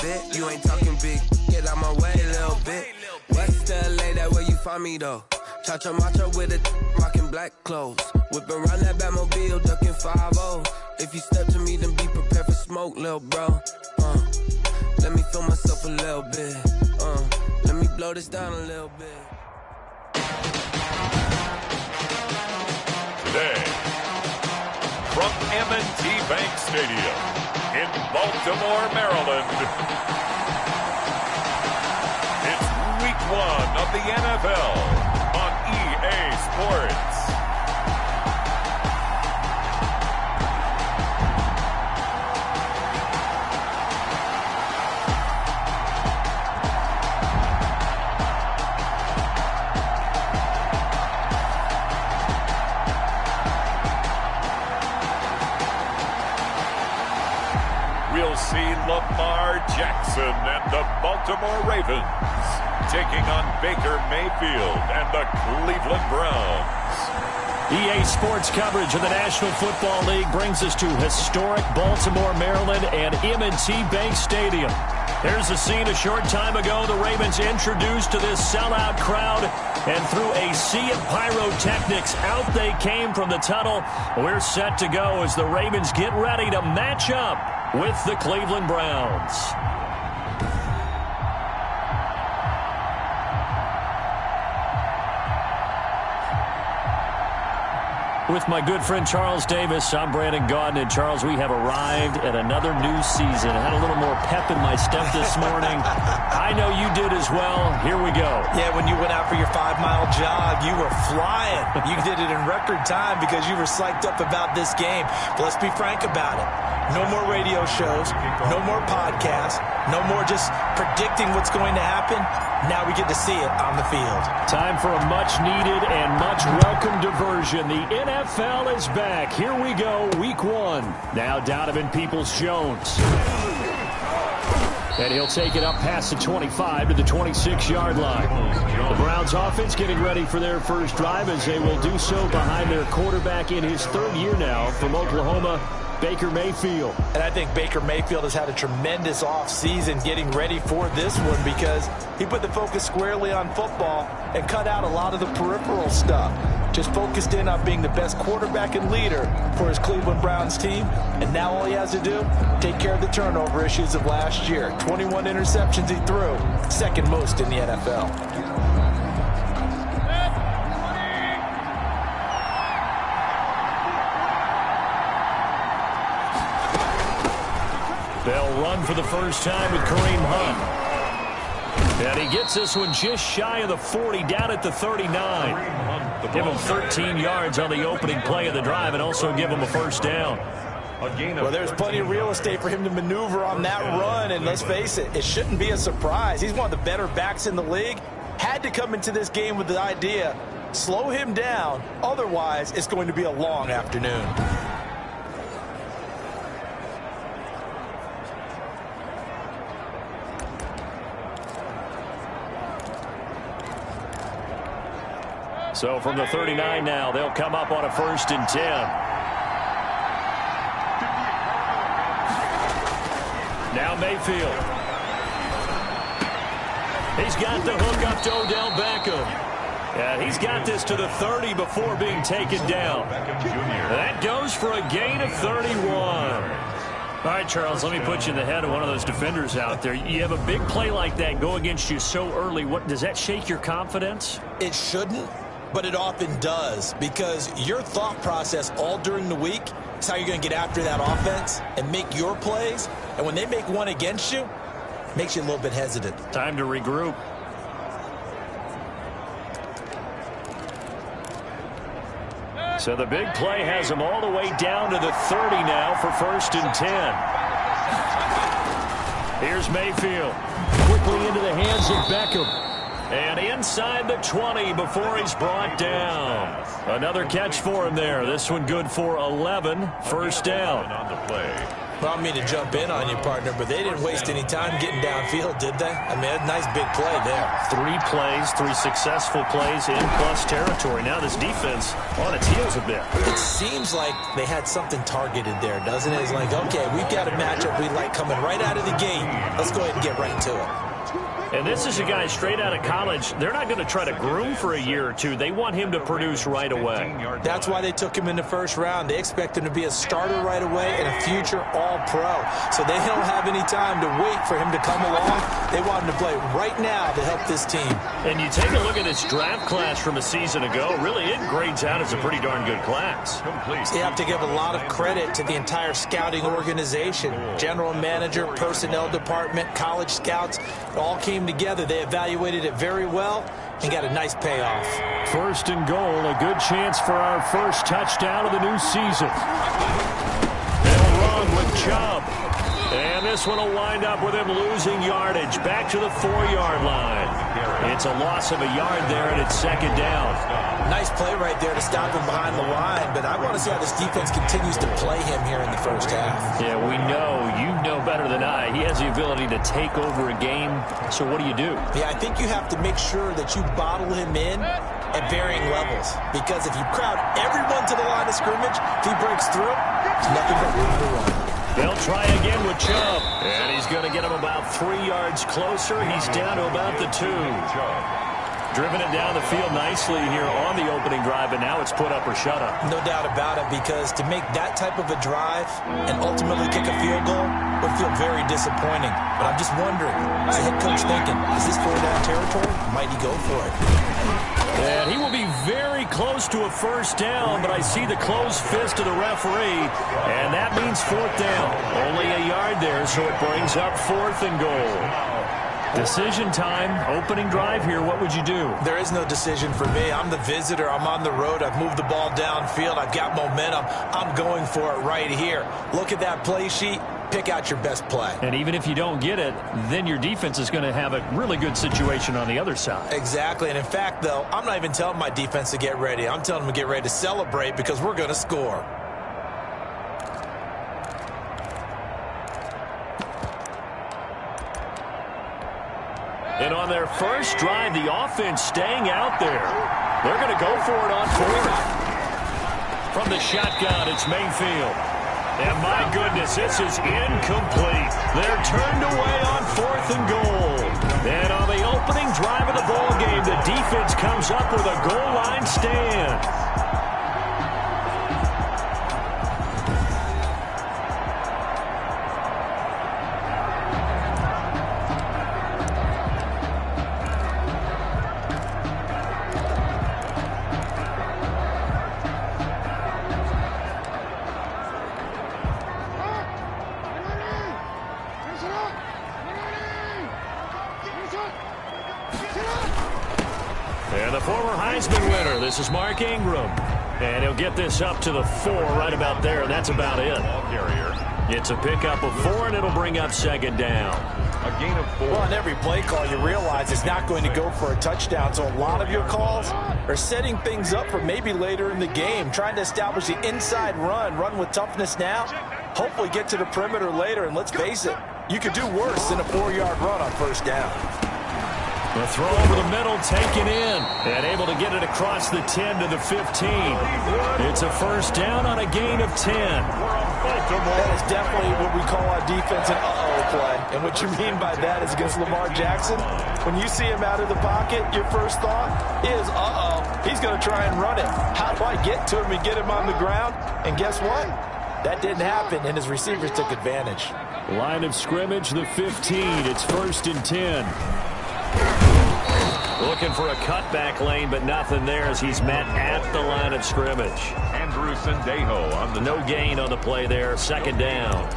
bit. You ain't talking big, get out my way a little bit. West LA, that where you find me though. Chacha macha with a rockin' black clothes. Whippin' around that Batmobile, duckin' 5-0. If you step to me, then be prepared for smoke, lil' bro. Let me feel myself a little bit. Let me blow this down a little bit. Today, from M&T Bank Stadium in Baltimore, Maryland, it's Week 1 of the NFL on EA Sports. We'll see Lamar Jackson and the Baltimore Ravens taking on Baker Mayfield and the Cleveland Browns. EA Sports coverage of the National Football League brings us to historic Baltimore, Maryland and M&T Bank Stadium. There's a scene a short time ago the Ravens introduced to this sellout crowd, and through a sea of pyrotechnics, out they came from the tunnel. We're set to go as the Ravens get ready to match up with the Cleveland Browns. With my good friend Charles Davis, I'm Brandon Gaudin. And Charles, we have arrived at another new season. I had a little more pep in my step this morning. I know you did as well. Here we go. Yeah, when you went out for your 5-mile jog, you were flying. You did it in record time because you were psyched up about this game. But let's be frank about it. No more radio shows, no more podcasts, no more just predicting what's going to happen. Now we get to see it on the field. Time for a much-needed and much-welcome diversion. The NFL is back. Here we go, Week 1. Now Donovan Peoples-Jones. And he'll take it up past the 25 to the 26-yard line. The Browns offense getting ready for their first drive as they will do so behind their quarterback in his third year now from Oklahoma, Baker Mayfield. And I think Baker Mayfield has had a tremendous offseason getting ready for this one because he put the focus squarely on football and cut out a lot of the peripheral stuff. Just focused in on being the best quarterback and leader for his Cleveland Browns team. And now all he has to do, take care of the turnover issues of last year. 21 interceptions he threw, second most in the NFL. They'll run for the first time with Kareem Hunt. And he gets this one just shy of the 40, down at the 39. Give him 13 yards on the opening play of the drive and also give him a first down. Well, there's plenty of real estate for him to maneuver on that run, and let's face it, it shouldn't be a surprise. He's one of the better backs in the league. Had to come into this game with the idea, slow him down, otherwise it's going to be a long afternoon. So from the 39 now, they'll come up on a 1st and 10. Now Mayfield. He's got the hook up to Odell Beckham. Yeah, he's got this to the 30 before being taken down. That goes for a gain of 31. All right, Charles, let me put you in the head of one of those defenders out there. You have a big play like that go against you so early. What does that shake your confidence? It shouldn't, but it often does, because your thought process all during the week is how you're going to get after that offense and make your plays. And when they make one against you, it makes you a little bit hesitant. Time to regroup. So the big play has him all the way down to the 30 now for 1st and 10. Here's Mayfield. Quickly into the hands of Beckham. And inside the 20 before he's brought down. Another catch for him there. This one good for 11. First down. On the play. Well, I don't mean to jump in on you, partner, but they didn't waste any time getting downfield, did they? I mean, a nice big play there. 3 plays, 3 successful plays in plus territory. Now this defense on its heels a bit. It seems like they had something targeted there, doesn't it? It's like, okay, we've got a matchup we like coming right out of the gate. Let's go ahead and get right to it. And this is a guy straight out of college. They're not going to try to groom for a year or two. They want him to produce right away. That's why they took him in the first round. They expect him to be a starter right away and a future all-pro. So they don't have any time to wait for him to come along. They want him to play right now to help this team. And you take a look at this draft class from a season ago. Really, it grades out as a pretty darn good class. You have to give a lot of credit to the entire scouting organization. General manager, personnel department, college scouts, it all came together. They evaluated it very well and got a nice payoff. 1st and goal, a good chance for our first touchdown of the new season. They'll run with Chubb. And this one will wind up with him losing yardage back to the 4-yard line. It's a loss of a yard there, and it's 2nd down. Nice play right there to stop him behind the line, but I want to see how this defense continues to play him here in the first half. Yeah, we know. You know better than I. He has the ability to take over a game, so what do you do? Yeah, I think you have to make sure that you bottle him in at varying levels, because if you crowd everyone to the line of scrimmage, if he breaks through, there's nothing but room to run. They'll try again with Chubb. And he's going to get him about 3 yards closer. He's down to about the 2. Driven it down the field nicely here on the opening drive, and now it's put up or shut up. No doubt about it, because to make that type of a drive and ultimately kick a field goal would feel very disappointing. But I'm just wondering, is the head coach thinking, is this 4-down territory? Might he go for it? And he will be very close to a 1st down, but I see the closed fist of the referee, and that means 4th down. Only a yard there, so it brings up 4th and goal. Decision time, opening drive here. What would you do? There is no decision for me. I'm the visitor. I'm on the road. I've moved the ball downfield. I've got momentum. I'm going for it right here. Look at that play sheet. Pick out your best play. And even if you don't get it, then your defense is going to have a really good situation on the other side. Exactly. And in fact, though, I'm not even telling my defense to get ready. I'm telling them to get ready to celebrate because we're going to score. And on their first drive, the offense staying out there. They're going to go for it on 4th. From the shotgun, it's Mayfield. And my goodness, this is incomplete. They're turned away on 4th and goal. And on the opening drive of the ball game, the defense comes up with a goal line stand. And the former Heisman winner, this is Mark Ingram. And he'll get this up to the 4 right about there, and that's about it. It's a pickup of 4, and it'll bring up 2nd down. A gain of 4. Well, on every play call, you realize it's not going to go for a touchdown. So a lot of your calls are setting things up for maybe later in the game, trying to establish the inside run with toughness now, hopefully get to the perimeter later. And let's face it, you could do worse than a 4-yard run on 1st down. The throw over the middle, taken in, and able to get it across the 10 to the 15. It's a 1st down on a gain of 10. That is definitely what we call our defense an uh-oh play. And what you mean by that is against Lamar Jackson, when you see him out of the pocket, your first thought is, uh-oh, he's going to try and run it. How do I get to him and get him on the ground? And guess what? That didn't happen, and his receivers took advantage. Line of scrimmage, the 15. It's 1st and 10. Looking for a cutback lane, but nothing there as he's met at the line of scrimmage. Andrew Sendejo on the no gain on the play there. 2nd down.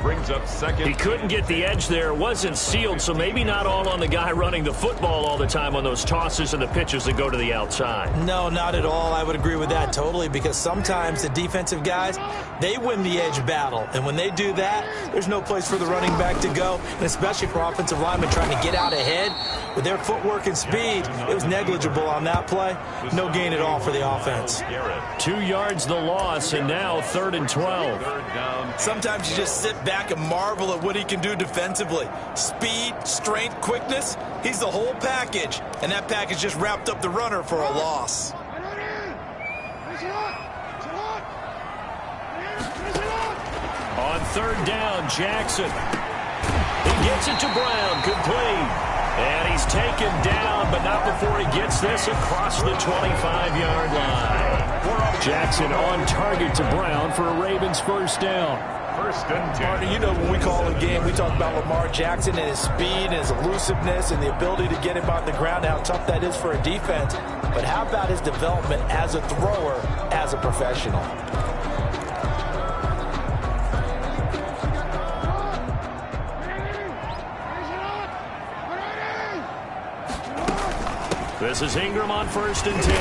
Brings up 2nd. He couldn't get the edge there. Wasn't sealed, so maybe not all on the guy running the football all the time on those tosses and the pitches that go to the outside. No, not at all. I would agree with that totally, because sometimes the defensive guys, they win the edge battle. And when they do that, there's no place for the running back to go, and especially for offensive linemen trying to get out ahead with their footwork and speed. speed, it was negligible on that play. No gain at all for the offense. 2 yards the loss, and now 3rd and 12. Sometimes you just sit back and marvel at what he can do defensively. Speed, strength, quickness, he's the whole package. And that package just wrapped up the runner for a loss. On 3rd down, Jackson. He gets it to Brown, complete. And he's taken down, but not before he gets this across the 25-yard line. Jackson on target to Brown for a Ravens 1st down. 1st and 10. Partner, you know when we call a game, we talk about Lamar Jackson and his speed and his elusiveness and the ability to get him on the ground, how tough that is for a defense. But how about his development as a thrower, as a professional? This is Ingram on 1st and 10.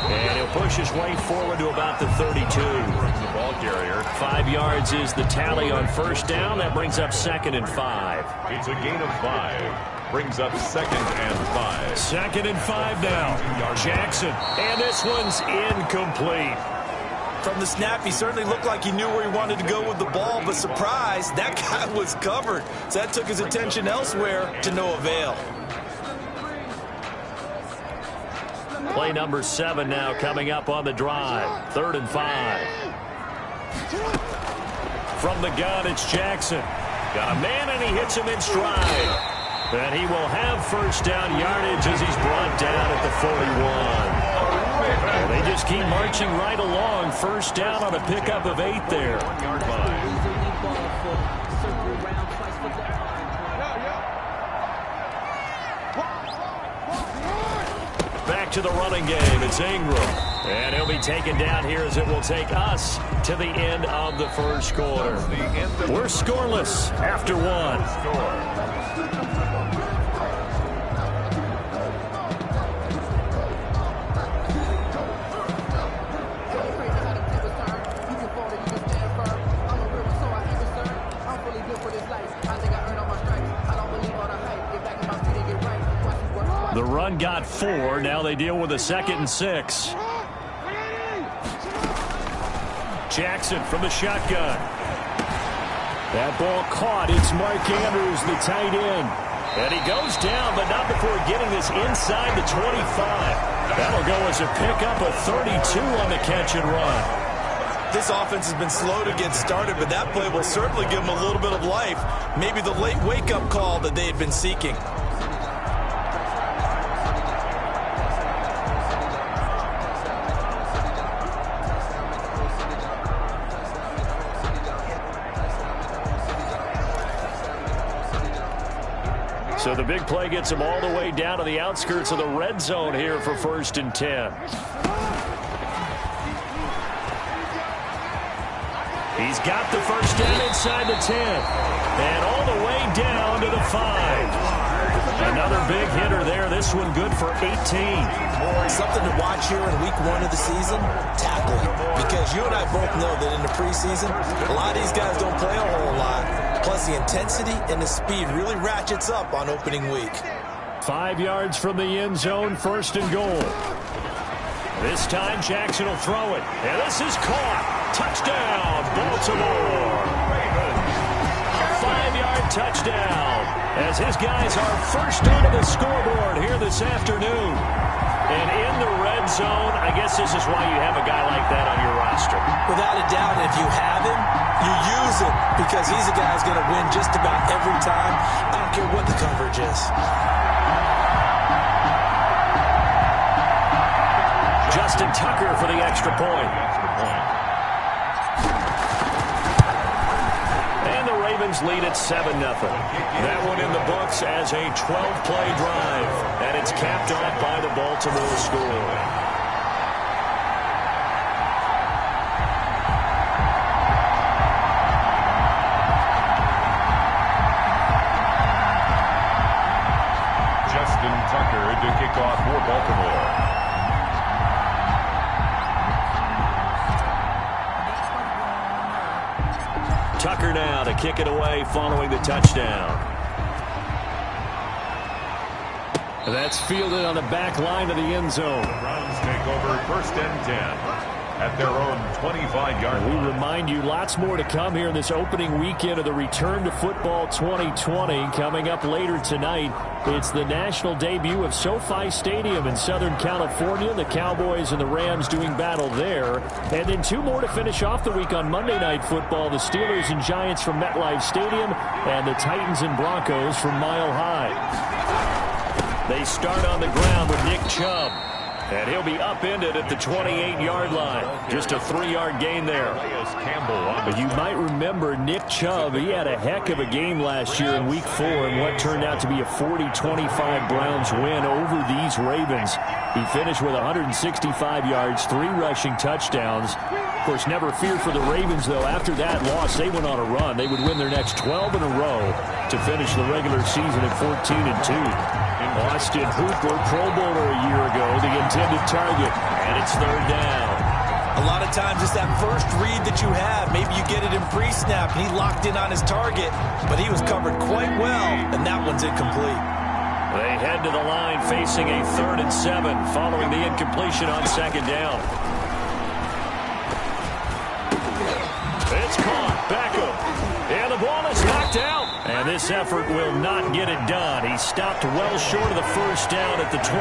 And he'll push his way forward to about the 32. The ball carrier. 5 yards is the tally on 1st down. That brings up 2nd and 5. It's a gain of 5. Brings up 2nd and 5. 2nd and 5 now. Jackson. And this one's incomplete. From the snap, he certainly looked like he knew where he wanted to go with the ball, but surprise, that guy was covered. So that took his attention elsewhere to no avail. Play number 7 now coming up on the drive. 3rd and 5. From the gun, it's Jackson. Got a man, and he hits him in stride. And he will have 1st down yardage as he's brought down at the 41. Well, they just keep marching right along. 1st down on a pickup of 8 there. Back to the running game. It's Ingram. And he'll be taken down here as it will take us to the end of the 1st quarter. We're scoreless after 1. The run got 4. Now they deal with a 2nd and 6. Jackson from the shotgun. That ball caught. It's Mark Andrews, the tight end. And he goes down, but not before getting this inside the 25. That'll go as a pickup of 32 on the catch and run. This offense has been slow to get started, but that play will certainly give them a little bit of life. Maybe the late wake-up call that they had been seeking. So the big play gets him all the way down to the outskirts of the red zone here for 1st and 10. He's got the 1st down inside the 10. And all the way down to the 5. Another big hitter there. This one good for 18. Something to watch here in week 1 of the season, tackling. Because you and I both know that in the preseason, a lot of these guys don't play a whole lot. Plus, the intensity and the speed really ratchets up on opening week. 5 yards from the end zone, 1st and goal. This time, Jackson will throw it. And this is caught. Touchdown, Baltimore. A 5-yard touchdown as his guys are first onto the scoreboard here this afternoon. And in the red zone, I guess this is why you have a guy like that on your roster. Without a doubt, if you have him, you use him because he's a guy who's going to win just about every time. I don't care what the coverage is. Justin Tucker for the extra point. And the Ravens lead at 7-0. That one in the books as a 12-play drive. And it's capped off by the Baltimore score. To kick off for Baltimore. Tucker now to kick it away following the touchdown. That's fielded on the back line of the end zone. The Browns take over 1st and 10 at their own 25-yard line. We remind you lots more to come here in this opening weekend of the Return to Football 2020. Coming up later tonight, it's the national debut of SoFi Stadium in Southern California. The Cowboys and the Rams doing battle there. And then 2 more to finish off the week on Monday Night Football. The Steelers and Giants from MetLife Stadium and the Titans and Broncos from Mile High. They start on the ground with Nick Chubb. And he'll be upended at the 28-yard line. Just a 3-yard gain there. But you might remember Nick Chubb, he had a heck of a game last year in Week 4 in what turned out to be a 40-25 Browns win over these Ravens. He finished with 165 yards, 3 rushing touchdowns. Of course, never fear for the Ravens, though. After that loss, they went on a run. They would win their next 12 in a row to finish the regular season at 14-2. Austin Hooper, Pro Bowler a year ago, the intended target, and it's 3rd down. A lot of times it's that first read that you have. Maybe you get it in pre-snap, and he locked in on his target, but he was covered quite well, and that one's incomplete. They head to the line facing a 3rd and 7 following the incompletion on 2nd down. It's caught. Beckham. And the ball is knocked out. And this effort will not get it done. He stopped well short of the 1st down at the 29.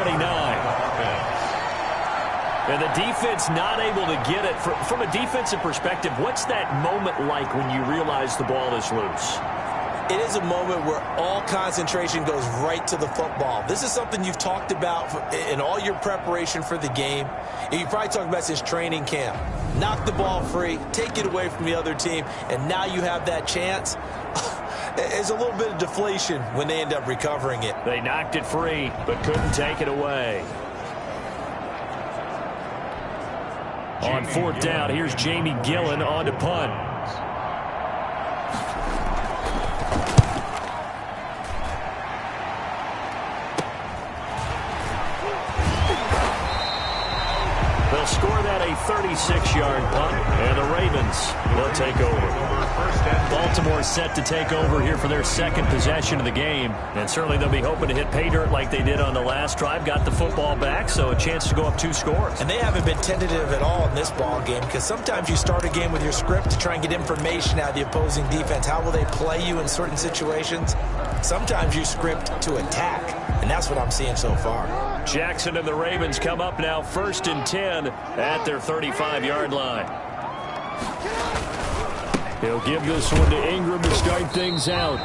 And the defense not able to get it. From a defensive perspective, what's that moment like when you realize the ball is loose? It is a moment where all concentration goes right to the football. This is something you've talked about in all your preparation for the game. And you probably talked about since training camp. Knock the ball free, take it away from the other team, and now you have that chance. There's a little bit of deflation when they end up recovering it. They knocked it free, but couldn't take it away. On 4th down, here's Jamie Gillen on to punt. They'll score that a 36-yard punt, and the Ravens will take over. Baltimore set to take over here for their 2nd possession of the game, and certainly they'll be hoping to hit pay dirt like they did on the last drive. Got the football back, so a chance to go up 2 scores. And they haven't been tentative at all in this ball game, because sometimes you start a game with your script to try and get information out of the opposing defense. How will they play you in certain situations? Sometimes you script to attack, and that's what I'm seeing so far. Jackson and the Ravens come up now 1st and 10 at their 35-yard line. He'll give this one to Ingram to start things out.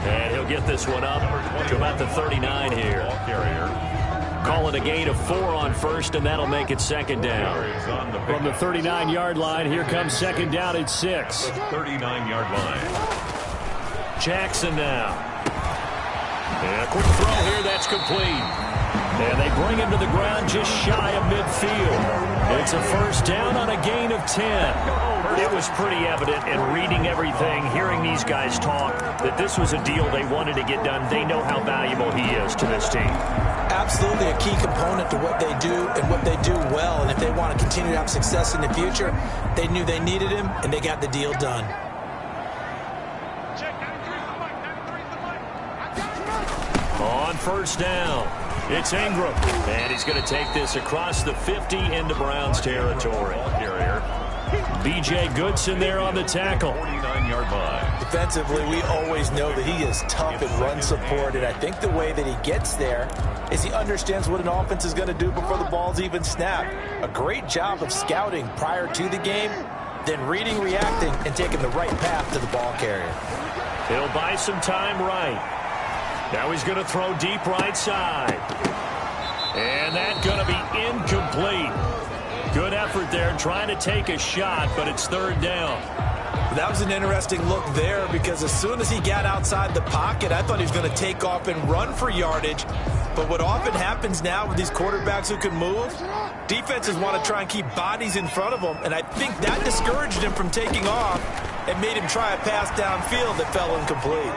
And he'll get this one up to about the 39 here. Call it a gain of 4 on 1st, and that'll make it 2nd down. From the 39-yard line, here comes 2nd down at 6. 39-yard line. Jackson now. And a quick throw here, that's complete. And they bring him to the ground just shy of midfield. It's a 1st down on a gain of 10. It was pretty evident in reading everything, hearing these guys talk, that this was a deal they wanted to get done. They know how valuable he is to this team. Absolutely a key component to what they do and what they do well. And if they want to continue to have success in the future, they knew they needed him, and they got the deal done. On 1st down, it's Ingram. And he's going to take this across the 50 into Browns territory. B.J. Goodson there on the tackle. 49-yard line. Defensively, we always know that he is tough in run support, and I think the way that he gets there is he understands what an offense is going to do before the ball's even snapped. A great job of scouting prior to the game, then reading, reacting, and taking the right path to the ball carrier. He'll buy some time right. Now he's going to throw deep right side. And that's going to be incomplete. Good effort there, trying to take a shot, but it's 3rd down. That was an interesting look there, because as soon as he got outside the pocket, I thought he was going to take off and run for yardage. But what often happens now with these quarterbacks who can move, defenses want to try and keep bodies in front of them, and I think that discouraged him from taking off and made him try a pass downfield that fell incomplete.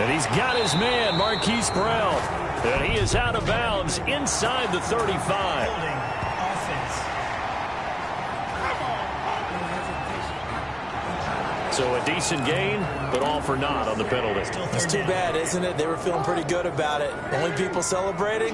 And he's got his man, Marquise Brown, and he is out of bounds inside the 35. So a decent gain, but all for naught on the penalty. It's too bad, isn't it? They were feeling pretty good about it. Only people celebrating?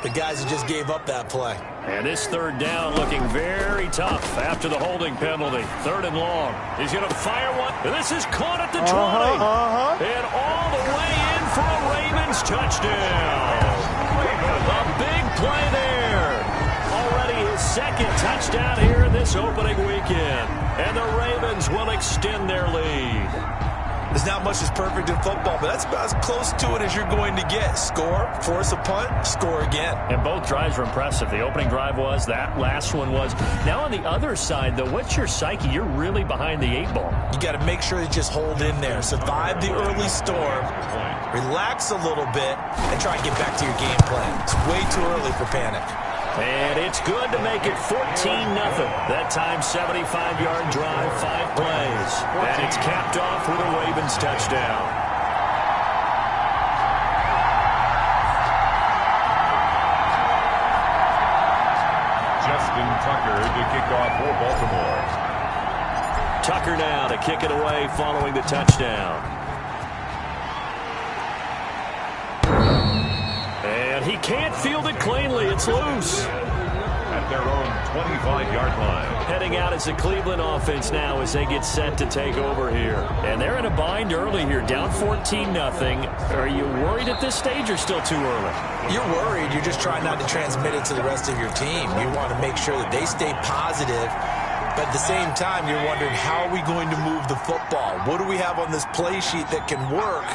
The guys who just gave up that play. And this third down looking very tough after the holding penalty. Third and long. He's going to fire one. And this is caught at the 20. And all the way in for a Ravens touchdown. A big play there. Already his second touchdown here in this opening weekend. And the Ravens will extend their lead. There's not much that's perfect in football, but that's about as close to it as you're going to get. Score, force a punt, score again. And both drives were impressive. The opening drive was, that last one was. Now on the other side, though, what's your psyche? You're really behind the 8-ball. You got to make sure you just hold in there. Survive the early storm, relax a little bit, and try and get back to your game plan. It's way too early for panic. And it's good to make it 14-0. That time, 75-yard drive, 5 plays. And it's capped off with a Ravens touchdown. Justin Tucker to kick off for Baltimore. Tucker now to kick it away following the touchdown. And he can't field it cleanly. It's loose. At their own 25-yard line. Heading out as the Cleveland offense now as they get set to take over here. And they're in a bind early here, down 14-0. Are you worried at this stage or still too early? You're worried. You're just trying not to transmit it to the rest of your team. You want to make sure that they stay positive. But at the same time, you're wondering, how are we going to move the football? What do we have on this play sheet that can work?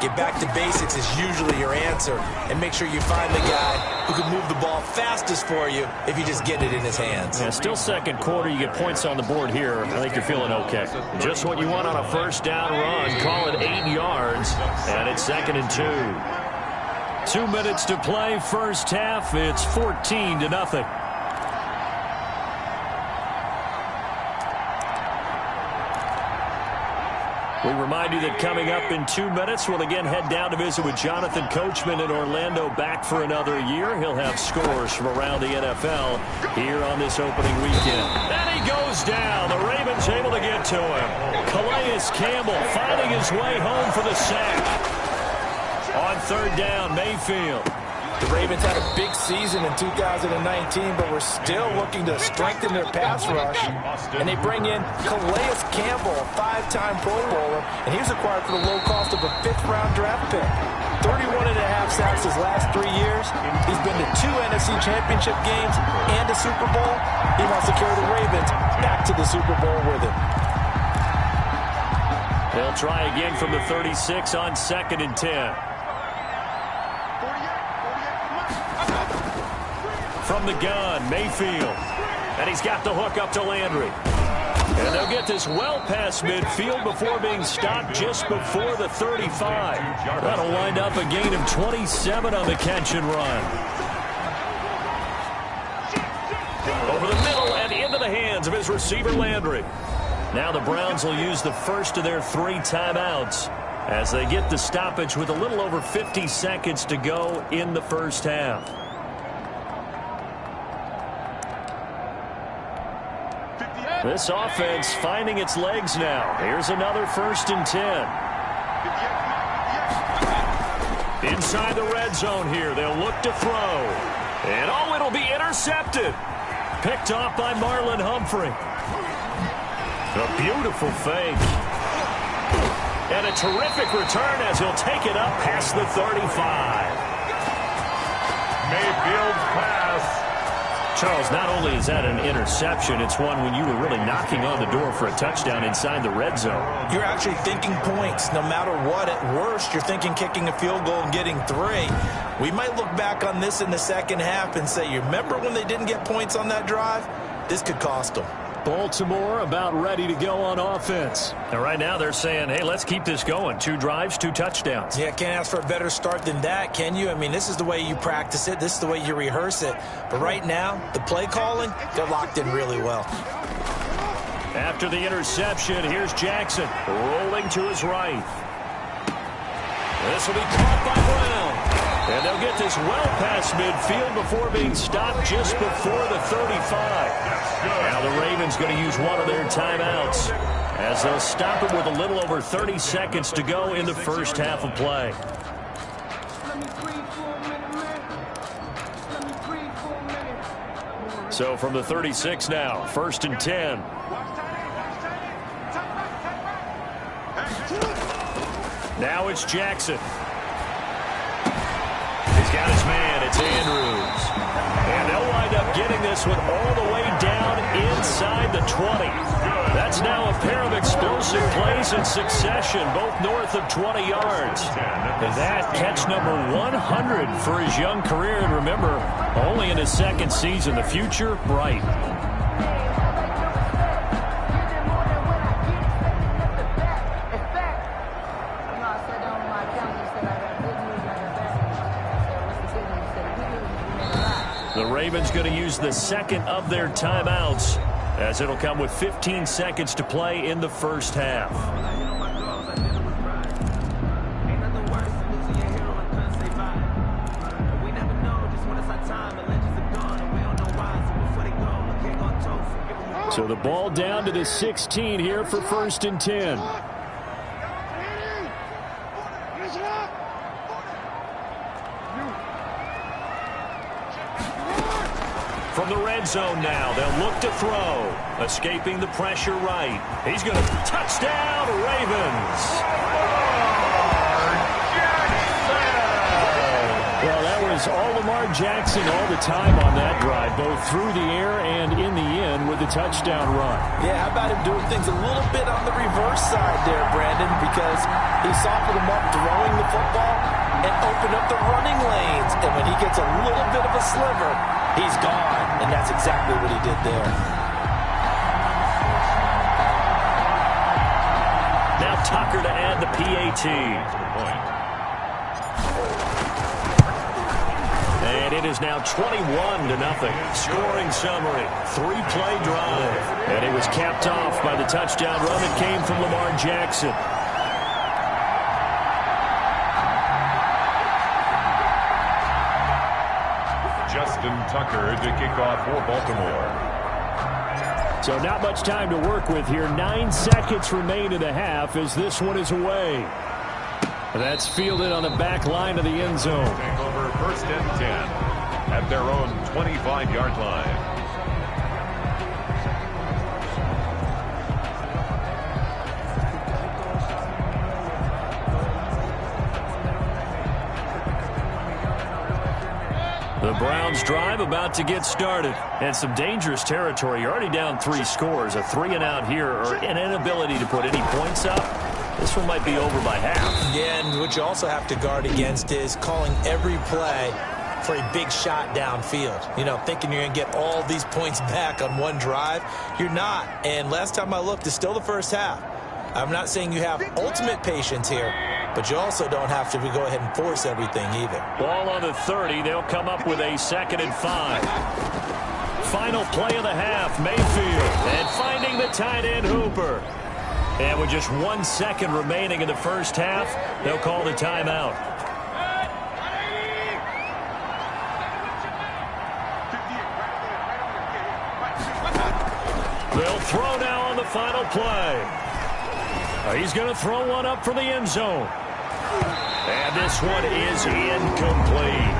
Get back to basics is usually your answer, and make sure you find the guy who can move the ball fastest for you if you just get it in his hands. Yeah, still second quarter. You get points on the board here. I think you're feeling okay. Just what you want on a first down run. Call it 8 yards, and it's 2nd and 2. 2 minutes to play, first half. It's 14-0. We remind you that coming up in 2 minutes, we'll again head down to visit with Jonathan Coachman in Orlando, back for another year. He'll have scores from around the NFL here on this opening weekend. And he goes down. The Ravens able to get to him. Calais Campbell finding his way home for the sack. On third down, Mayfield. The Ravens had a big season in 2019, but we're still looking to strengthen their pass rush. And they bring in Calais Campbell, a 5-time Pro Bowler, and he was acquired for the low cost of a 5th-round draft pick. 31.5 sacks his last 3 years. He's been to 2 NFC Championship games and a Super Bowl. He wants to carry the Ravens back to the Super Bowl with him. They'll try again from the 36 on 2nd and 10. From the gun, Mayfield. And he's got the hook up to Landry. And they'll get this well past midfield before being stopped just before the 35. That'll wind up a gain of 27 on the catch and run. Over the middle and into the hands of his receiver, Landry. Now the Browns will use the first of their 3 timeouts as they get the stoppage with a little over 50 seconds to go in the first half. This offense finding its legs now. Here's another 1st and 10. Inside the red zone here. They'll look to throw. And oh, it'll be intercepted. Picked off by Marlon Humphrey. A beautiful fake. And a terrific return as he'll take it up past the 35. Mayfield's pass. Charles, not only is that an interception, it's one when you were really knocking on the door for a touchdown inside the red zone. You're actually thinking points. No matter what, at worst, you're thinking kicking a field goal and getting 3. We might look back on this in the second half and say, you remember when they didn't get points on that drive? This could cost them. Baltimore about ready to go on offense. And right now they're saying, hey, let's keep this going. 2 drives, 2 touchdowns. Yeah, can't ask for a better start than that, can you? I mean, this is the way you practice it. This is the way you rehearse it. But right now, the play calling, they're locked in really well. After the interception, here's Jackson rolling to his right. This will be caught by Brown. And they'll get this well past midfield before being stopped just before the 35. Now the Ravens going to use one of their timeouts as they'll stop it with a little over 30 seconds to go in the first half of play. So from the 36 now, 1st and 10. Now it's Jackson. He's got his man. It's Andrews. And they'll wind up getting this one all the way down inside the 20. That's now a pair of explosive plays in succession, both north of 20 yards. And that catch number 100 for his young career. And remember, only in his second season. The future, bright. The Ravens going to use the second of their timeouts, as it'll come with 15 seconds to play in the first half. So the ball down to the 16 here for 1st and 10. From the red zone now, they'll look to throw. Escaping the pressure right. He's going to touchdown, Ravens. Well, that was all Lamar Jackson all the time on that drive, both through the air and in the end with the touchdown run. Yeah, how about him doing things a little bit on the reverse side there, Brandon, because he softened him up throwing the football and opened up the running lanes. And when he gets a little bit of a sliver, he's gone. And that's exactly what he did there. Now Tucker to add the PAT. And it is now 21-0. Scoring summary. 3-play drive. And it was capped off by the touchdown run that came from Lamar Jackson. Justin Tucker to kick off for Baltimore. So not much time to work with here. 9 seconds remain in the half as this one is away. That's fielded on the back line of the end zone. Take over 1st and 10 at their own 25-yard line. The Browns drive about to get started. And some dangerous territory. You're already down 3 scores. A 3-and-out here or an inability to put any points up. This one might be over by half. Yeah, and what you also have to guard against is calling every play for a big shot downfield. You know, thinking you're going to get all these points back on one drive. You're not. And last time I looked, it's still the first half. I'm not saying you have ultimate patience here, but you also don't have to go ahead and force everything either. Ball on the 30. They'll come up with a 2nd and 5. Final play of the half, Mayfield. And finding the tight end, Hooper. And with just 1 second remaining in the first half, they'll call the timeout. They'll throw now on the final play. He's going to throw one up for the end zone. And this one is incomplete.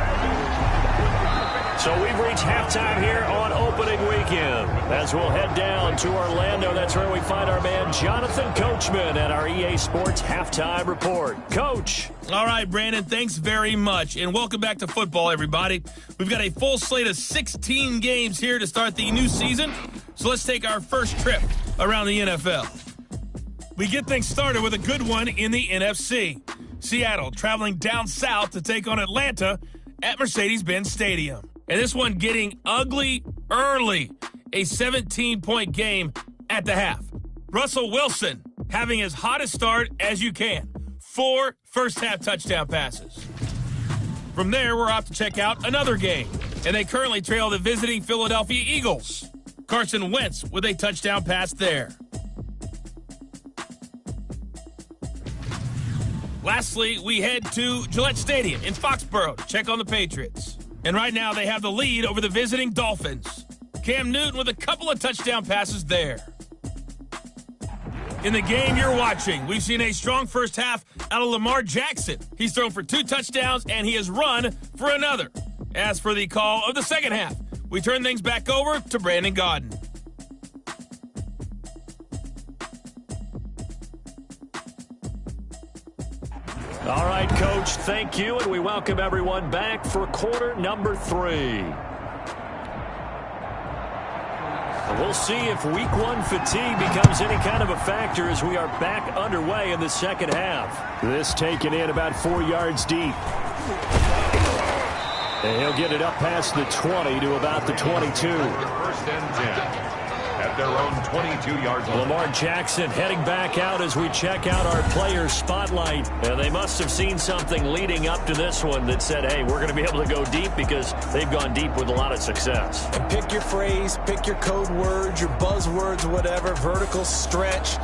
So we've reached halftime here on opening weekend. As we'll head down to Orlando, that's where we find our man Jonathan Coachman at our EA Sports Halftime Report. Coach. All right, Brandon, thanks very much. And welcome back to football, everybody. We've got a full slate of 16 games here to start the new season. So let's take our first trip around the NFL. We get things started with a good one in the NFC. Seattle traveling down south to take on Atlanta at Mercedes-Benz Stadium. And this one getting ugly early. A 17-point game at the half. Russell Wilson having as hot a start as you can. 4 first-half touchdown passes. From there, we're off to check out another game. And they currently trail the visiting Philadelphia Eagles. Carson Wentz with a touchdown pass there. Lastly, we head to Gillette Stadium in Foxborough to check on the Patriots. And right now they have the lead over the visiting Dolphins. Cam Newton with a couple of touchdown passes there. In the game you're watching, we've seen a strong first half out of Lamar Jackson. He's thrown for 2 touchdowns, and he has run for another. As for the call of the second half, we turn things back over to Brandon Gaudin. All right, Coach, thank you, and we welcome everyone back for quarter number 3. We'll see if week 1 fatigue becomes any kind of a factor as we are back underway in the second half. This taken in about 4 yards deep. And he'll get it up past the 20 to about the 22. First and 10. At their own 22-yard line. Lamar Jackson heading back out as we check out our player spotlight. And they must have seen something leading up to this one that said, hey, we're going to be able to go deep because they've gone deep with a lot of success. And pick your phrase, pick your code words, your buzzwords, whatever, vertical stretch,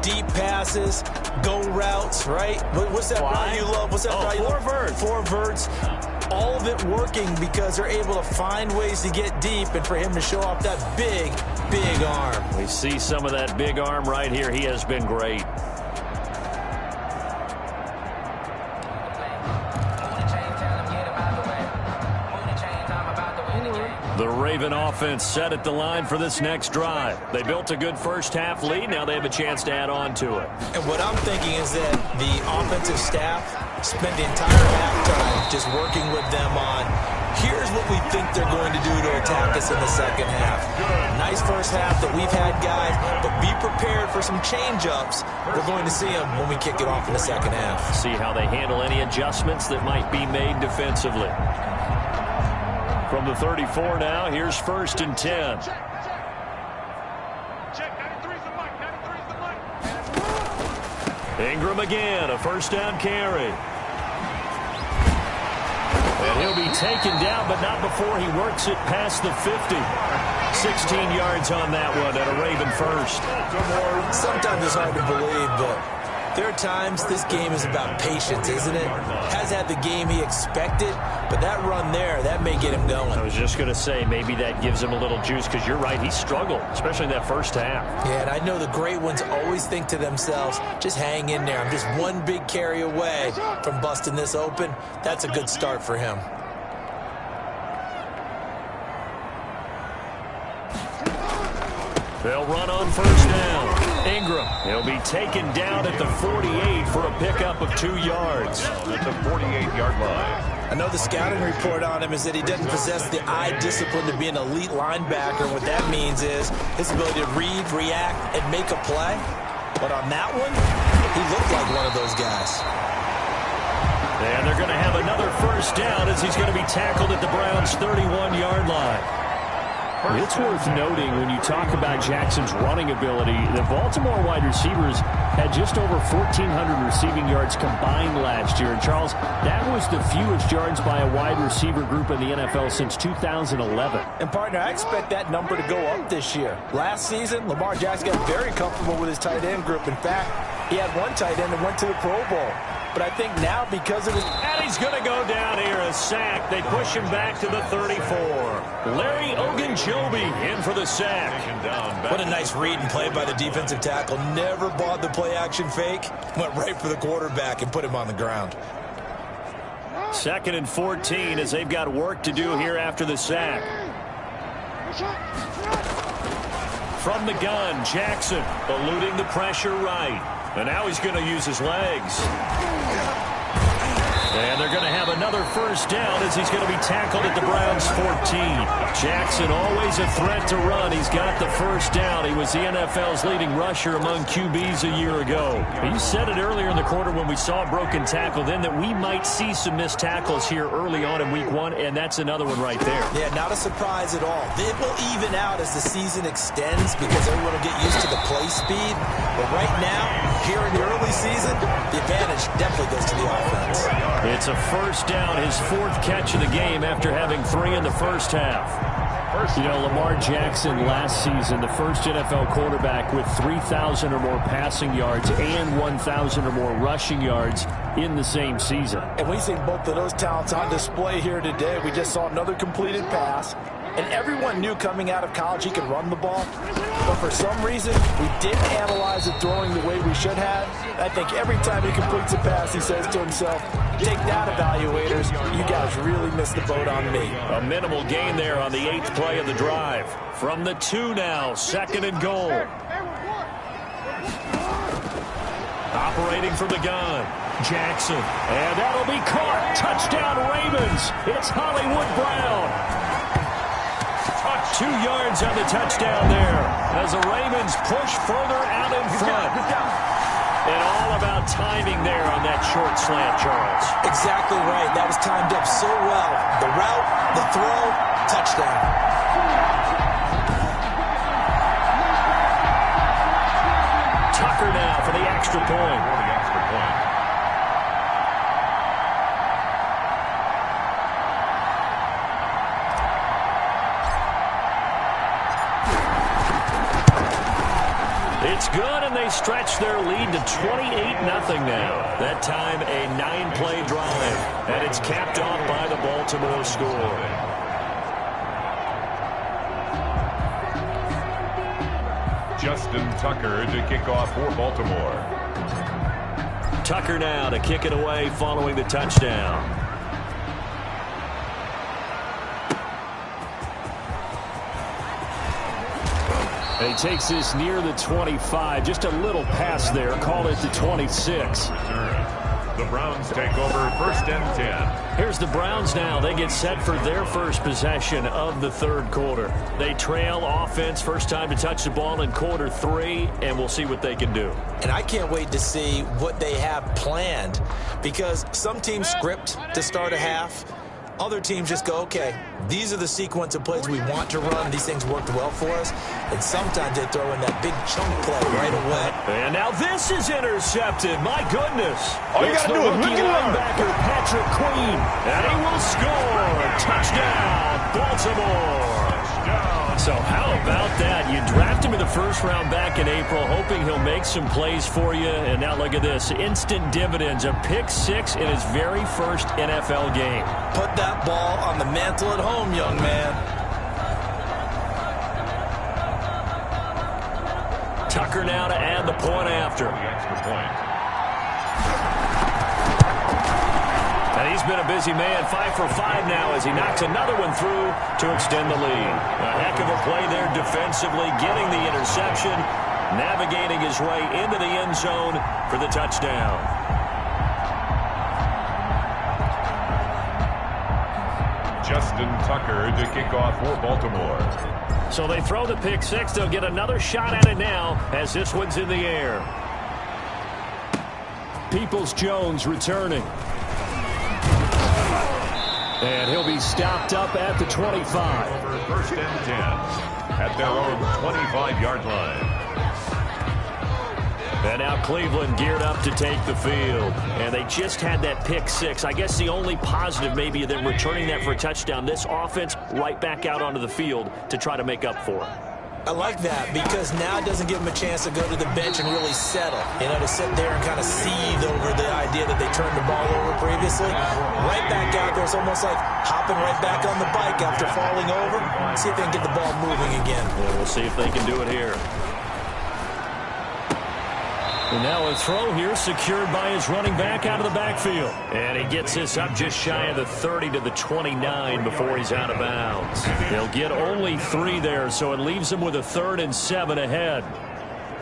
deep passes, go routes, right? What's that route you love? What's that route you love? 4 verts. 4 verts. All of it working because they're able to find ways to get deep and for him to show off that big, big arm. We see some of that big arm right here. He has been great. The Raven offense set at the line for this next drive. They built a good first half lead. Now they have a chance to add on to it. And what I'm thinking is that the offensive staff spent the entire halftime just working with them on, here's what we think they're going to do to attack us in the second half. Nice first half that we've had, guys, but be prepared for some change-ups. We're going to see them when we kick it off in the second half. See how they handle any adjustments that might be made defensively. From the 34 now, here's 1st and 10. Ingram again, a first down carry. And he'll be taken down, but not before he works it past the 50. 16 yards on that one at a Raven first. Sometimes it's hard to believe, but there are times this game is about patience, isn't it? Has had the game he expected, but that run there, that may get him going. I was just going to say, maybe that gives him a little juice, because you're right, he struggled, especially in that first half. Yeah, and I know the great ones always think to themselves, just hang in there. I'm just one big carry away from busting this open. That's a good start for him. They'll run on first down. Ingram, he'll be taken down at the 48 for a pickup of 2 yards. At the 48-yard line. I know the scouting report on him is that he doesn't possess the eye discipline to be an elite linebacker. What that means is his ability to read, react, and make a play. But on that one, he looked like one of those guys. And they're going to have another first down as he's going to be tackled at the Browns' 31-yard line. It's worth noting when you talk about Jackson's running ability, the Baltimore wide receivers had just over 1,400 receiving yards combined last year. And Charles, that was the fewest yards by a wide receiver group in the NFL since 2011. And partner, I expect that number to go up this year. Last season, Lamar Jackson got very comfortable with his tight end group. In fact, he had one tight end that went to the Pro Bowl. But I think now because of his... And he's going to go down here, a sack. They push him back to the 34. Larry Ogunjobi in for the sack. What a nice read and play by the defensive tackle. Never bought the play-action fake. Went right for the quarterback and put him on the ground. 2nd and 14 as they've got work to do here after the sack. From the gun, Jackson eluding the pressure right. And now he's going to use his legs. And they're going to have another first down as he's going to be tackled at the Browns' 14. Jackson always a threat to run. He's got the first down. He was the NFL's leading rusher among QBs a year ago. You said it earlier in the quarter when we saw a broken tackle then that we might see some missed tackles here early on in week 1, and that's another one right there. Yeah, not a surprise at all. It will even out as the season extends because everyone will get used to the play speed. But right now, here in the early season, the advantage definitely goes to the offense. It's a first down, his 4th catch of the game after having 3 in the first half. You know, Lamar Jackson last season, the first NFL quarterback with 3,000 or more passing yards and 1,000 or more rushing yards in the same season. And we've seen both of those talents on display here today. We just saw another completed pass. And everyone knew coming out of college he could run the ball. But for some reason, we didn't analyze it throwing the way we should have. I think every time he completes a pass, he says to himself, take that, evaluators. You guys really missed the boat on me. A minimal gain there on the 8th play of the drive. From the 2 now, 2nd and goal. Operating from the gun, Jackson. And that'll be caught. Touchdown, Ravens. It's Hollywood Brown. 2 yards on the touchdown there as the Ravens push further out in front. And all about timing there on that short slant, Charles. Exactly right. That was timed up so well. The route, the throw, touchdown. Tucker now for the extra point. It's good, and they stretch their lead to 28-0 now. That time a 9-play drive, and it's capped off by the Baltimore score. Justin Tucker to kick off for Baltimore. Tucker now to kick it away following the touchdown. He takes this near the 25. Just a little pass there. Call it the 26. The Browns take over 1st and 10. Here's the Browns now. They get set for their first possession of the 3rd quarter. They trail offense. First time to touch the ball in quarter 3, and we'll see what they can do. And I can't wait to see what they have planned, because some teams script to start a half. Other teams just go, okay, these are the sequence of plays we want to run. These things worked well for us. And sometimes they throw in that big chunk play right away. And now this is intercepted. My goodness. All you got to do is look linebacker Patrick Queen. And he will score. Touchdown, Baltimore. So how about that? You draft him in the 1st round back in April, hoping he'll make some plays for you. And now look at this. Instant dividends. A pick 6 in his very first NFL game. Put that ball on the mantle at home, young man. Tucker now to add the point after. Extra point. And he's been a busy man, 5 for 5 now as he knocks another one through to extend the lead. A heck of a play there defensively, getting the interception, navigating his way into the end zone for the touchdown. Justin Tucker to kick off for Baltimore. So they throw the pick 6. They'll get another shot at it now as this one's in the air. Peoples-Jones returning. And he'll be stopped up at the 25. Over 1st and 10 at their own 25-yard line. And now Cleveland geared up to take the field. And they just had that pick 6. I guess the only positive maybe than returning that for a touchdown. This offense right back out onto the field to try to make up for it. I like that, because now it doesn't give them a chance to go to the bench and really settle. You know, to sit there and kind of seethe over the idea that they turned the ball over previously. Right back out there, it's almost like hopping right back on the bike after falling over. See if they can get the ball moving again. Yeah, we'll see if they can do it here. And now a throw here secured by his running back out of the backfield. And he gets this up just shy of the 30 to the 29 before he's out of bounds. They'll get only 3 there, so it leaves him with a 3rd and 7 ahead.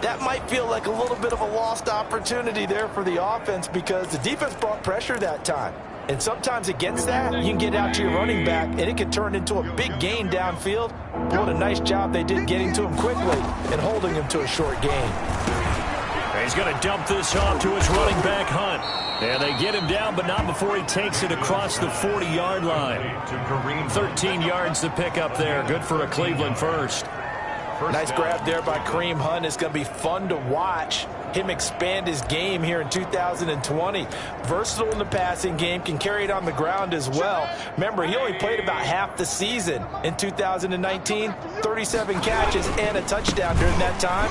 That might feel like a little bit of a lost opportunity there for the offense, because the defense brought pressure that time. And sometimes against that, you can get out to your running back, and it can turn into a big gain downfield. What a nice job they did getting to him quickly and holding him to a short gain. He's going to dump this off to his running back, Hunt. And they get him down, but not before he takes it across the 40-yard line. 13 yards to pick up there. Good for a Cleveland first. Nice grab there by Kareem Hunt. It's going to be fun to watch him expand his game here in 2020. Versatile in the passing game, can carry it on the ground as well. Remember, he only played about half the season in 2019, 37 catches and a touchdown during that time.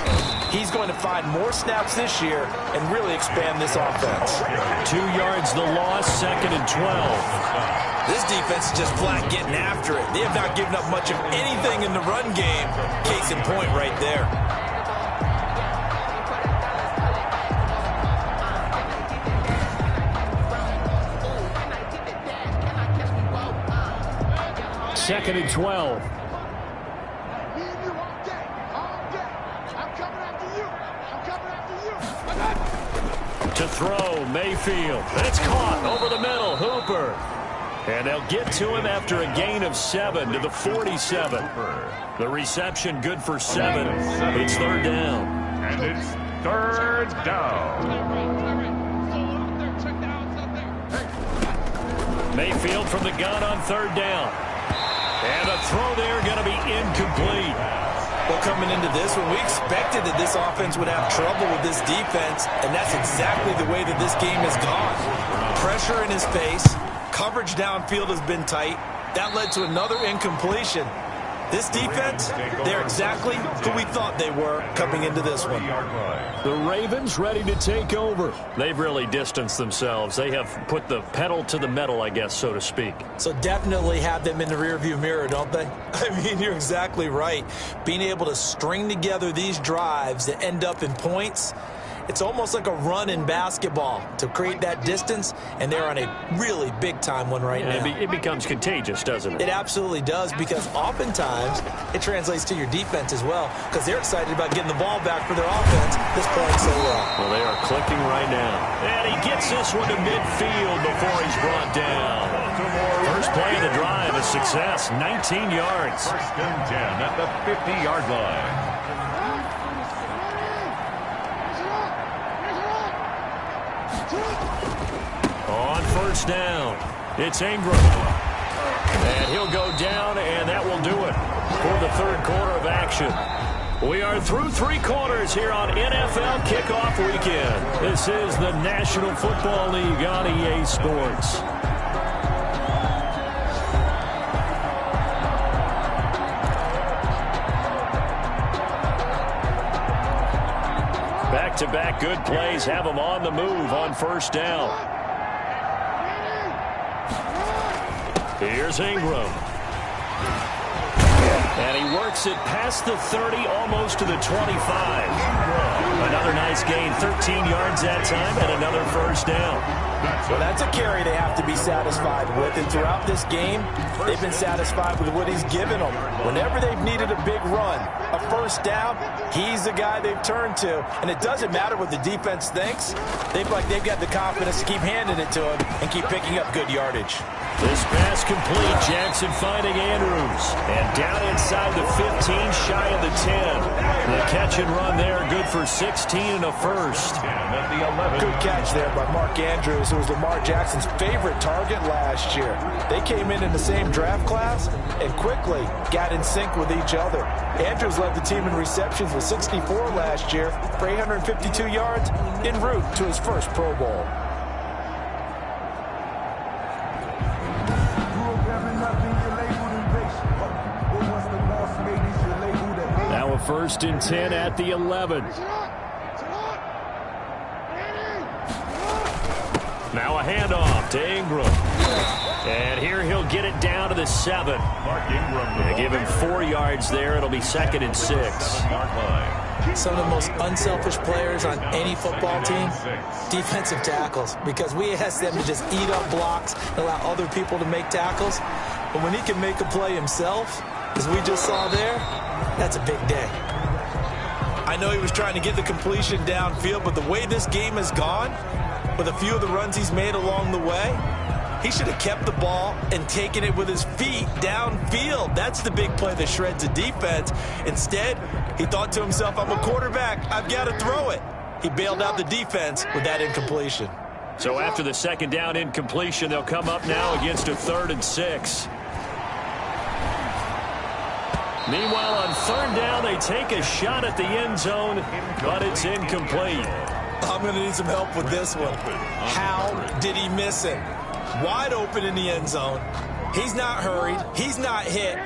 He's going to find more snaps this year and really expand this offense. 2 yards the loss, 2nd and 12. This defense is just flat getting after it. They have not given up much of anything in the run game. Case in point right there. Second and 12. To throw, Mayfield. That's caught over the middle. Hooper. And they'll get to him after a gain of 7 to the 47. The reception good for 7. It's 3rd down. And it's 3rd down. Mayfield from the gun on 3rd down. And a throw there going to be incomplete. Well, coming into this one, we expected that this offense would have trouble with this defense, and that's exactly the way that this game has gone. Pressure in his face. Coverage downfield has been tight. That led to another incompletion. This defense, they're exactly who we thought they were coming into this one. The Ravens ready to take over. They've really distanced themselves. They have put the pedal to the metal, I guess, so to speak. So definitely have them in the rearview mirror, don't they? I mean, you're exactly right. Being able to string together these drives that end up in points, it's almost like a run in basketball to create that distance, and they're on a really big-time one right now. It becomes contagious, doesn't it? It absolutely does, because oftentimes it translates to your defense as well, because they're excited about getting the ball back for their offense that's playing so well. Well, they are clicking right now. And he gets this one to midfield before he's brought down. First play of the drive, a success, 19 yards. 1st and 10 at the 50-yard line. On 1st down, it's Ingram. And he'll go down, and that will do it for the 3rd quarter of action. We are through 3 quarters here on NFL Kickoff Weekend. This is the National Football League on EA Sports. Back-to-back good plays have them on the move on 1st down. Here's Ingram. And he works it past the 30, almost to the 25. Another nice gain, 13 yards that time, and another 1st down. Well, that's a carry they have to be satisfied with, and throughout this game, they've been satisfied with what he's given them. Whenever they've needed a big run, a 1st down, he's the guy they've turned to, and it doesn't matter what the defense thinks. They've got the confidence to keep handing it to him and keep picking up good yardage. This pass complete. Jackson finding Andrews. And down inside the 15, shy of the 10. The catch and run there, good for 16 and a 1st. Good catch there by Mark Andrews, who was Lamar Jackson's favorite target last year. They came in the same draft class and quickly got in sync with each other. Andrews led the team in receptions with 64 last year for 852 yards en route to his first Pro Bowl. Now a 1st and 10 at the 11. Now a handoff to Ingram. And here he'll get it down to the 7. Mark Ingram. They give him 4 yards there. It'll be 2nd and 6. Some of the most unselfish players on any football team, defensive tackles, because we ask them to just eat up blocks and allow other people to make tackles. But when he can make a play himself, as we just saw there, that's a big day. I know he was trying to get the completion downfield, but the way this game has gone, with a few of the runs he's made along the way, he should have kept the ball and taken it with his feet downfield. That's the big play that shreds the defense. Instead, he thought to himself, I'm a quarterback, I've got to throw it. He bailed out the defense with that incompletion. So after the 2nd down incompletion, they'll come up now against a 3rd and 6. Meanwhile, on third down, they take a shot at the end zone, but it's incomplete. I'm going to need some help with this one. How did he miss it? Wide open in the end zone. He's not hurried. He's not hit.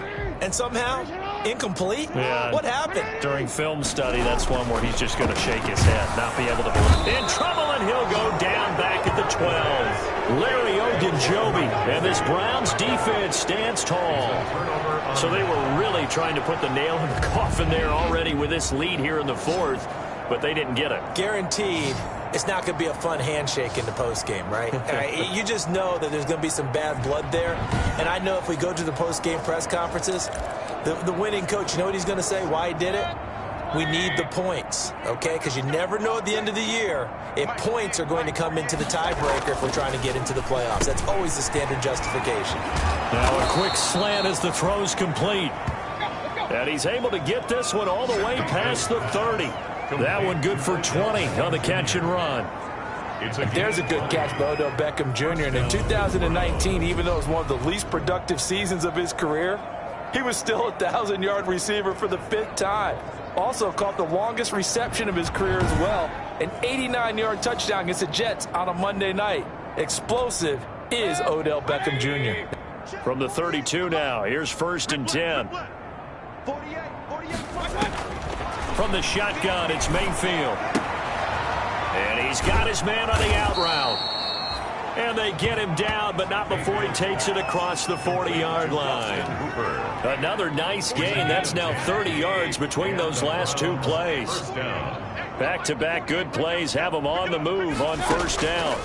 And somehow, incomplete? Yeah. What happened? During film study, that's one where he's just going to shake his head, not be able to believe. In trouble, and he'll go down back at the 12. Larry Ogunjobi, and this Browns defense stands tall. So they were really trying to put the nail in the coffin there already with this lead here in the fourth, but they didn't get it. Guaranteed. It's not going to be a fun handshake in the postgame, right? You just know that there's going to be some bad blood there. And I know if we go to the postgame press conferences, the winning coach, you know what he's going to say, why he did it? We need the points, okay? Because you never know at the end of the year if points are going to come into the tiebreaker if we're trying to get into the playoffs. That's always the standard justification. Now a quick slant as the throw's complete. And he's able to get this one all the way past the 30. That one good for 20 on the catch and run. There's a good catch by Odell Beckham Jr. And in 2019, even though it was one of the least productive seasons of his career, he was still a 1,000-yard receiver for the 5th time. Also caught the longest reception of his career as well. An 89-yard touchdown against the Jets on a Monday night. Explosive is Odell Beckham Jr. From the 32 now, here's 1st and 10. From the shotgun, it's Mayfield. And he's got his man on the out route. And they get him down, but not before he takes it across the 40-yard line. Another nice gain. That's now 30 yards between those last two plays. Back-to-back good plays have him on the move on 1st down.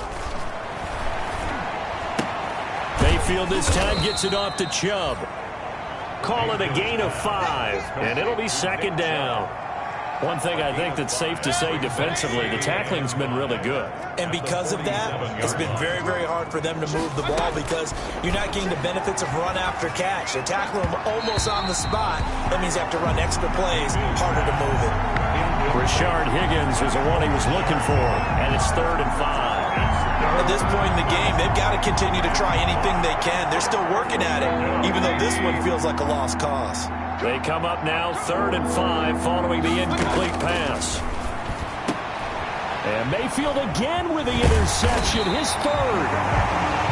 Mayfield this time gets it off to Chubb. Call it a gain of 5, and it'll be 2nd down. One thing I think that's safe to say defensively, the tackling's been really good. And because of that, it's been very, very hard for them to move the ball because you're not getting the benefits of run after catch. They tackle him almost on the spot. That means you have to run extra plays, harder to move it. Rashard Higgins was the one he was looking for, and it's 3rd and 5. At this point in the game, they've got to continue to try anything they can. They're still working at it, even though this one feels like a lost cause. They come up now 3rd and 5 following the incomplete pass. And Mayfield again with the interception, his 3rd.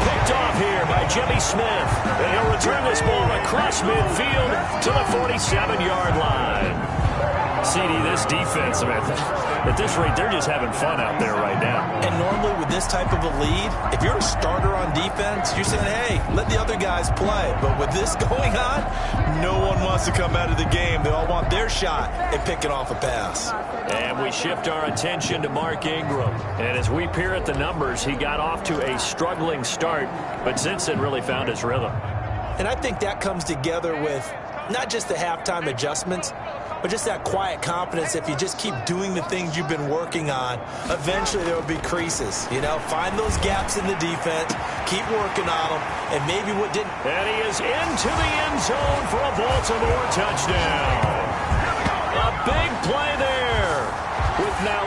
Picked off here by Jimmy Smith. And he'll return this ball across midfield to the 47-yard line. CD, this defense, man, at this rate, they're just having fun out there right now. And normally with this type of a lead, if you're a starter on defense, you're saying, hey, let the other guys play. But with this going on, no one wants to come out of the game. They all want their shot at picking off a pass. And we shift our attention to Mark Ingram. And as we peer at the numbers, he got off to a struggling start, but since then really found his rhythm. And I think that comes together with not just the halftime adjustments, but just that quiet confidence. If you just keep doing the things you've been working on, eventually there will be creases. You know, find those gaps in the defense, keep working on them, and maybe what didn't. And he is into the end zone for a Baltimore touchdown. A big play there with now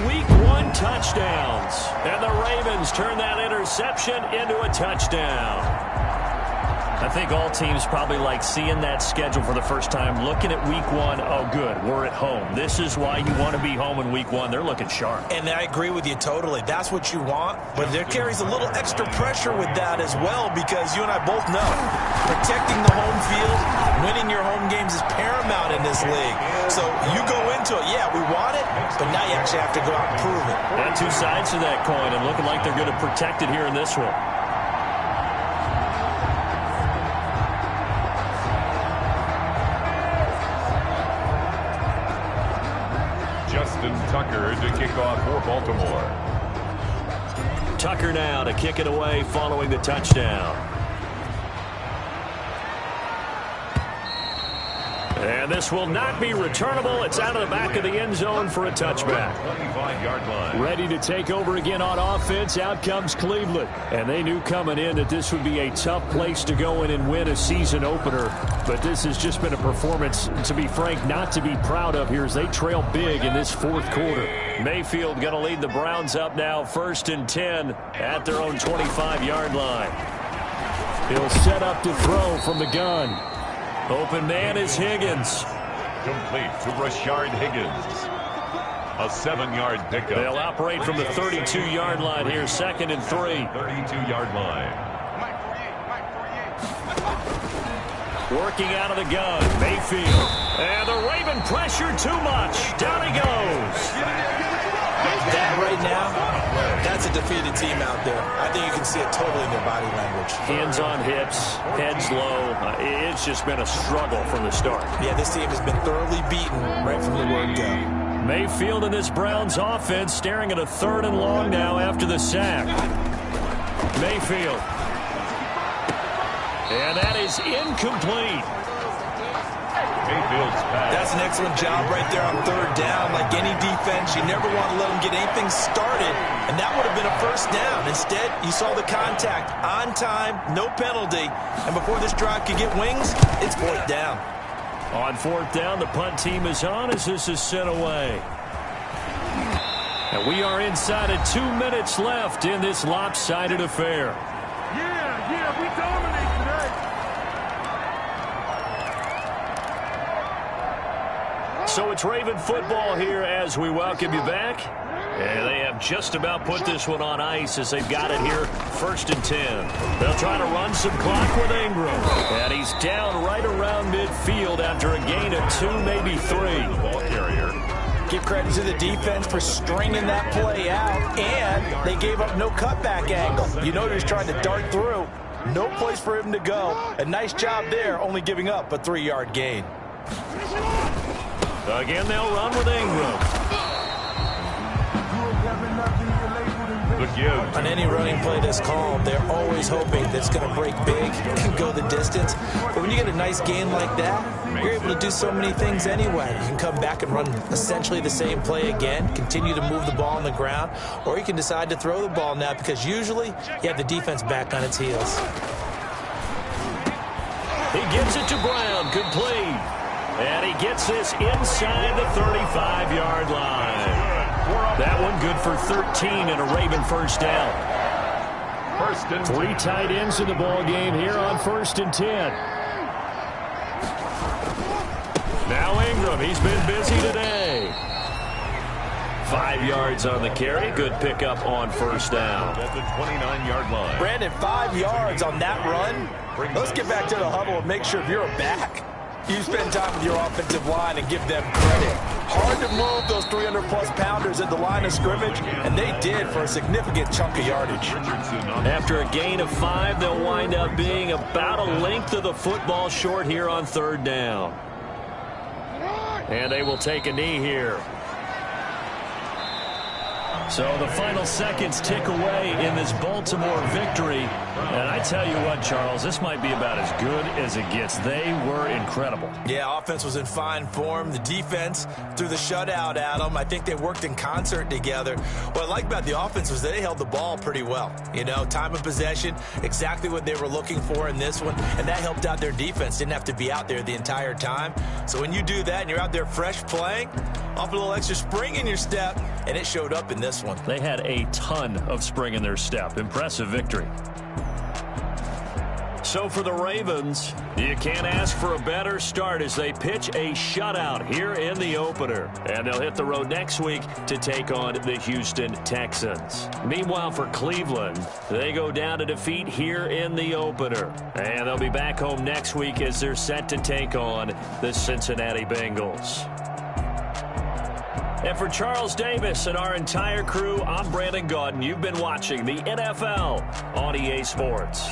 3 Week 1 touchdowns. And the Ravens turn that interception into a touchdown. I think all teams probably like seeing that schedule for the first time, looking at Week 1, oh, good, we're at home. This is why you want to be home in Week 1. They're looking sharp. And I agree with you totally. That's what you want. But there carries a little extra pressure with that as well because you and I both know protecting the home field, winning your home games is paramount in this league. So you go into it, yeah, we want it, but now you actually have to go out and prove it. And two sides to that coin, and looking like they're going to protect it here in this one. Tucker to kick off for Baltimore. Tucker now to kick it away following the touchdown. And this will not be returnable. It's out of the back of the end zone for a touchback. 25-yard line. Ready to take over again on offense. Out comes Cleveland. And they knew coming in that this would be a tough place to go in and win a season opener. But this has just been a performance, to be frank, not to be proud of here as they trail big in this 4th quarter. Mayfield going to lead the Browns up now 1st and 10 at their own 25-yard line. He'll set up to throw from the gun. Open man is Higgins. Complete to Rashard Higgins. A 7-yard pickup. They'll operate from the 32-yard line here, 2nd and 3. 32-yard line. Working out of the gun, Mayfield. And the Raven pressure too much. Down he goes. That right now, that's a defeated team out there. I think you can see it totally in their body language. Hands on hips, heads low. It's just been a struggle from the start. Yeah, this team has been thoroughly beaten right from the word go. Mayfield and this Browns offense staring at a 3rd and long now after the sack. Mayfield. And that is incomplete. Mayfield's pass. That's an excellent job right there on 3rd down. Like any defense, you never want to let them get anything started, and that would have been a 1st down. Instead, you saw the contact on time, no penalty, and before this drive could get wings, it's 4th down. On 4th down, the punt team is on as this is sent away. And we are inside of 2 minutes left in this lopsided affair. Yeah, we dominate today. So it's Raven football here as we welcome you back. And they have just about put this one on ice as they've got it here, 1st and 10. They'll try to run some clock with Ingram. And he's down right around midfield after a gain of 2, maybe 3. Ball carrier. Give credit to the defense for stringing that play out, and they gave up no cutback angle. You know he was trying to dart through. No place for him to go. A nice job there, only giving up a 3-yard gain. Again, they'll run with Ingram. The give. On any running play that's called, they're always hoping that it's going to break big and go the distance. But when you get a nice gain like that, you're able to do so many things anyway. You can come back and run essentially the same play again, continue to move the ball on the ground, or you can decide to throw the ball now because usually you have the defense back on its heels. He gives it to Brown, complete. And he gets this inside the 35-yard line. That one good for 13 and a Raven 1st down. 1st and 3 tight ends in the ball game here on 1st and 10. Now Ingram, he's been busy today. 5 yards on the carry. Good pickup on 1st down. At the 29-yard line. Brandon, 5 yards on that run. Let's get back to the huddle and make sure if you're a back, you spend time with your offensive line and give them credit. Hard to move those 300-plus pounders at the line of scrimmage, and they did for a significant chunk of yardage. After a gain of 5, they'll wind up being about a length of the football short here on 3rd down. And they will take a knee here. So the final seconds tick away in this Baltimore victory. And I tell you what, Charles, this might be about as good as it gets. They were incredible. Yeah, offense was in fine form. The defense threw the shutout at them. I think they worked in concert together. What I like about the offense was they held the ball pretty well. You know, time of possession, exactly what they were looking for in this one. And that helped out their defense. Didn't have to be out there the entire time. So when you do that and you're out there fresh playing, off a little extra spring in your step, and it showed up in this one. They had a ton of spring in their step. Impressive victory. So for the Ravens, you can't ask for a better start as they pitch a shutout here in the opener. And they'll hit the road next week to take on the Houston Texans. Meanwhile, for Cleveland, they go down to defeat here in the opener. And they'll be back home next week as they're set to take on the Cincinnati Bengals. And for Charles Davis and our entire crew, I'm Brandon Gaudin. You've been watching the NFL on EA Sports.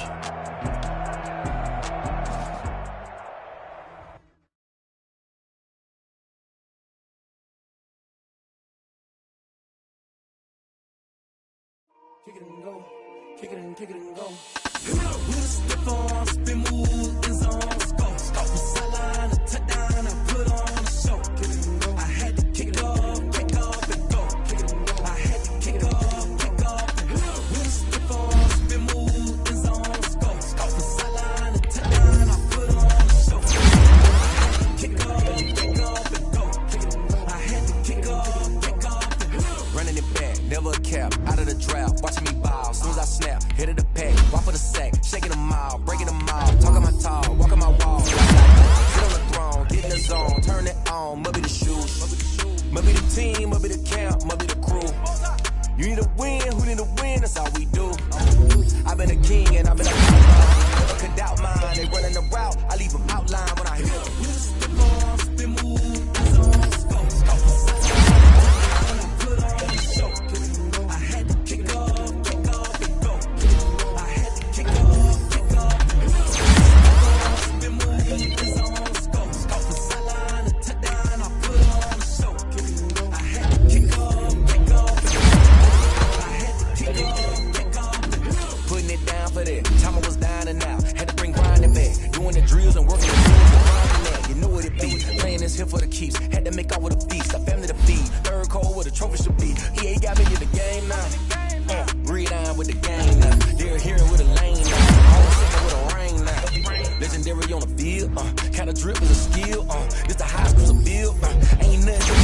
Kick it and go, kick it and go. Here we go. With a step on, spin move, in zone, go. Stop the sideline, a touchdown, I put on a show. Kick it and go. I had to kick it off and go. Kick it and go. I had to kick it off and go. With a step on, spin move, in zone, go. Stop the sideline, a touchdown, I put on a show. Kick it off and go. Kick it and go. I had to kick off and go. Running it back, never a cap, out of the draft, watching me ball. Soon as I snap, hit it the pack, walk for the sack, shaking them all, breaking them all, talking my talk, walking my wall. the zone, turn it on, must be the shoes. Must be the team, must be the camp, must be the crew. You need a win, who need a win, that's all we do. I've been a king and I've been a outlaw. Never could doubt mine, they running the route, I leave them outline when I hear them. Time I was down and out, had to bring grinding back. Doing the drills and working the drills and grinding that. You know what it be, playing this here for the keeps. Had to make out with a feast, a family to feed. Third cold where the trophy should be. EA got me in the game now. Read on with the game now. They're hearing with a lane now. All second with a rain now. Legendary on the field, kind of drip is a skill. This the high school to build. Ain't nothing.